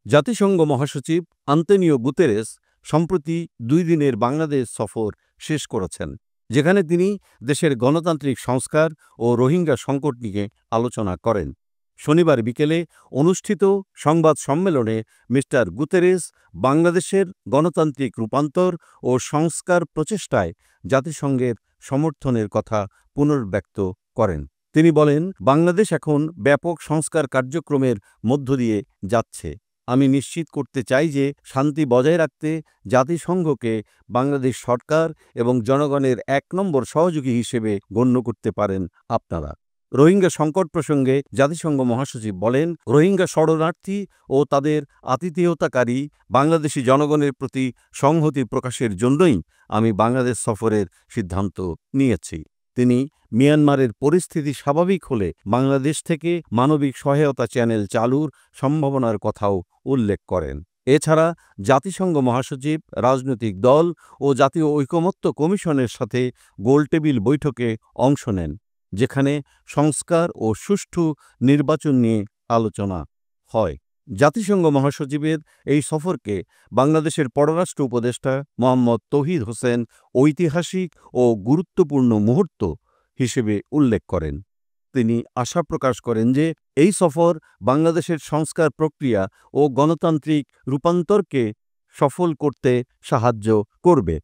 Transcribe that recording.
জাতিসংঘ মহাসচিব Antonio Guterres সম্প্রতি ২ দিনের বাংলাদেশ সফর শেষ করেছেন, যেখানে তিনি দেশের গণতান্ত্রিক সংস্কার ও রোহিঙ্গা সংকট নিয়ে আলোচনা করেন। শনিবার বিকেলে অনুষ্ঠিত সংবাদ সম্মেলনে মি. গুতেরেস বাংলাদেশের গণতান্ত্রিক রূপান্তর ও সংস্কার প্রচেষ্টায় জাতিসংঘের সমর্থনের কথা পুনর্ব্যক্ত করেন। তিনি বলেন, বাংলাদেশ এখন ব্যাপক সংস্কার কার্যক্রমের মধ্য দিয়ে যাচ্ছে। আমি নিশ্চিত করতে চাই যে শান্তি বজায় রাখতে জাতিসংঘকে বাংলাদেশ সরকার এবং জনগণের ১ নম্বর সহযোগী হিসেবে গণ্য করতে পারেন আপনারা। রোহিঙ্গা সংকট প্রসঙ্গে জাতিসংঘ মহাসচিব বলেন, রোহিঙ্গা শরণার্থী ও তাদের আতিথেয়তাকারী বাংলাদেশি জনগণের প্রতি সংহতি প্রকাশের জন্যই আমি বাংলাদেশ সফরের সিদ্ধান্ত নিয়েছি। তিনি মিয়ানমারের পরিস্থিতি স্বাভাবিক হলে বাংলাদেশ থেকে মানবিক সহায়তা চ্যানেল চালুর সম্ভাবনার কথাও উল্লেখ করেন। এছাড়া জাতিসংঘ মহাসচিব রাজনৈতিক দল ও জাতীয় ঐকমত্য কমিশনের সাথে গোলটেবিল বৈঠকে অংশ নেন, যেখানে সংস্কার ও সুষ্ঠু নির্বাচন নিয়ে আলোচনা হয়। জাতিসংঘ মহাসচিবের এই সফরকে বাংলাদেশের পররাষ্ট্র উপদেষ্টা মোহাম্মদ তৌহিদ হোসেন ঐতিহাসিক ও গুরুত্বপূর্ণ মুহূর্ত হিসেবে উল্লেখ করেন। তিনি আশা প্রকাশ করেন যে এই সফর বাংলাদেশের সংস্কার প্রক্রিয়া ও গণতান্ত্রিক রূপান্তরকে সফল করতে সাহায্য করবে।